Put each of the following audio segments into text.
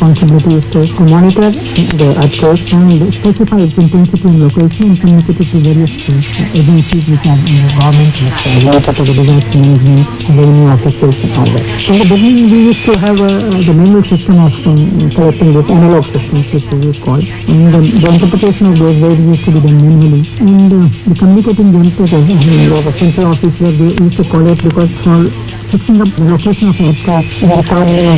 responsibility is to monitor the earthquake and specify its intensity and location and communicate it to various agencies which are in the government, related to the disaster management, revenue officers and all that. In the beginning we used to have the manual system of collecting this analog systems which is called, and the interpretation of those waves used to be done manually, and the communicating generators of a central office where they used to collect, because for fixing up the location of aircraft in the primary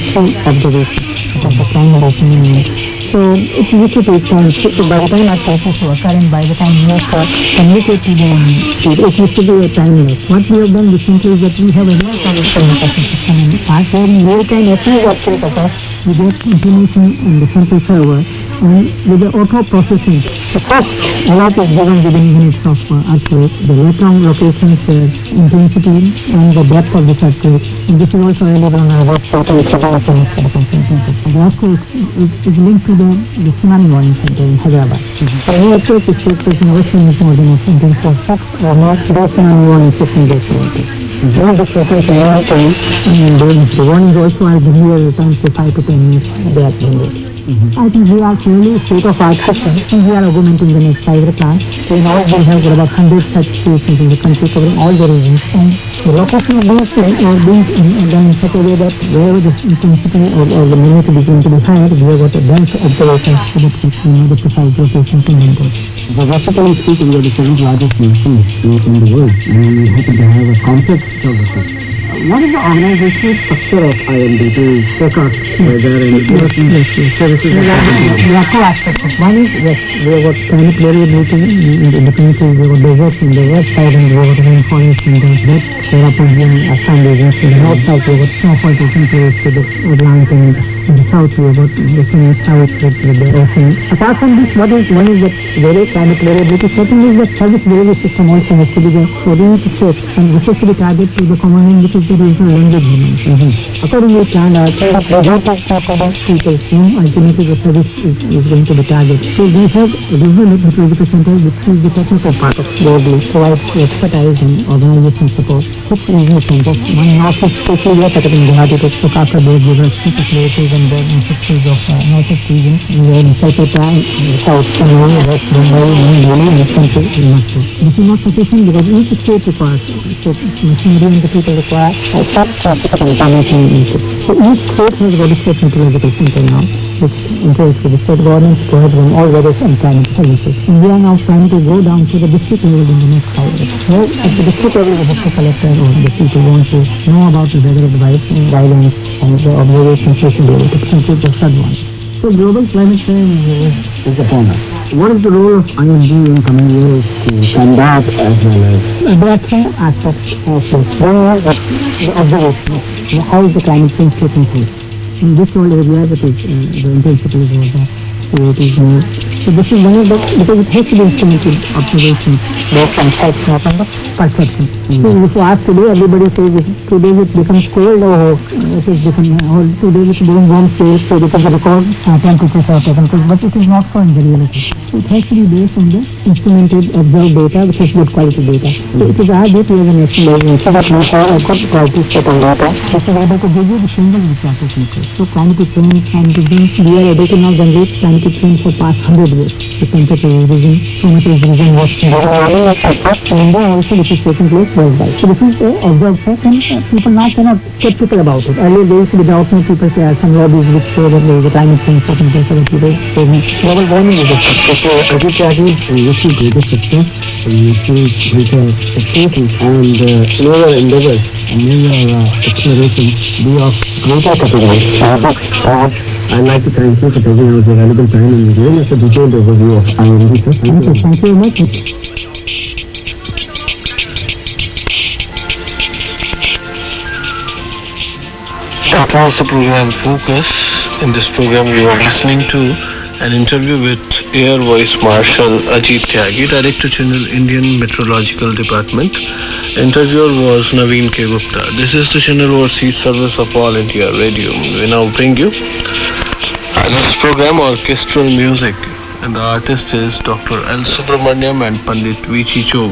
observation of the primary opinion. So it used to take time. So by the time that process will occur and by the time you have to communicate to them, it used to be a time lapse. What we have done recently is that we have a real-time communication system in part where in real-time as soon as what takes occurs, we get information in the central server, and with the auto processing, the first alert is given within minutes of earthquake, the later-on locations, intensity and the depth of the earthquake, and this is also available on our website and it's available for the earthquake is linked to the tsunami warning center in Hyderabad. So any earthquake which takes place in ocean is more than 10 or more, the tsunami warning system goes over. During this process, and the warnings also are given here times 5 to 10 minutes they are changed. I think we are clearly state-of-art system, and we are augmenting the next 5 plans. So now we have about 100 such stations in the country covering all the regions, and the location of these are being done in such a way that wherever the intensity or the magnitude is going to be higher, we have got a dense observation so that we know the precise location to maintain. Geographically speaking, we are the seventh largest nation in the world, and we happen to have a complex geography. What is the organizational structure of IMD to forecast weather and services? There are 2 aspects. One is, yes, we have got climate variability in the country. We have got deserts in the west side and we have got rainforest in the west, Cherrapunji and Assam regions. In the north side we have got snowfall taking place to the Atlantic, and in the south we have got the south with the ocean. Apart from this, one is that very climate variability. Second is that service delivery system also has to be there. So we need to set and this has to be targeted to the common end, which is the regional language domain. Accordingly planned our people whom ultimately the service is going to be targeted. So we have a regional meteorological center which is the technical part of globally, provides expertise and organization support. 6 regional centers, one northeast, especially we are set up in Guwahati to look after the diversity places and the ancestries of northeast region, and we are in Calcutta, south, Chennai, west Mumbai, Delhi, and central Nagpur. This is not sufficient because each state requires machinery and the people require information input. So each state has got a state meteorological center now, which interacts with the state governments to help them all weather and climate services. And we are now trying to go down to the district level in the next 5 years. So at the district level, the district collector or the people want to know about the weather advice and guidance and the observations they should be able to complete the third one. So global climate change is upon us. What is the role of IMD in coming years to combat as well as? There are 3 aspects of this. One is the observation. How is the climate change taking place? In this whole area, that is the intensity is over, severity is more. So this is one of the, because it has to be instrumented observations based on facts, not on the perception. So if you ask today, everybody says today it becomes cold or it is becoming, or today it is being warm scale, so they can record temperatures or temperatures, but it is not so in the reality. So it has to be based on the instrumented observed data, which is good quality data. So it is our duty as a national agency that we have a good quality set of data, which is able to give you the changes which are taking place. So climate change, we are able to now generate climate change for past 100 years. The temperature is rising, so much is rising, what's in India also which is taking place worldwide. So this is the observed fact, and people now cannot skeptical about it. Earlier there used to be doubt, people say some lobbies which say that there is a climate change taking place, so that people say global warming is a fact. So Ajit Tyagi, we wish you greatest success, we wish you greater success and your endeavors and your explorations be of greater category. I'd like to thank you for taking out your valuable time and giving us a detailed overview of IMD. Thank you very much. That was the program Focus. In this program we were listening to an interview with Air Vice Marshal Ajit Tyagi, Director General Indian Meteorological Department. Interviewer was Naveen K. Gupta. This is the Channel Overseas Service of All India Radio. We now bring you this program, orchestral music, and the artist is Dr. L. Subramaniam and Pandit Vichi Chog.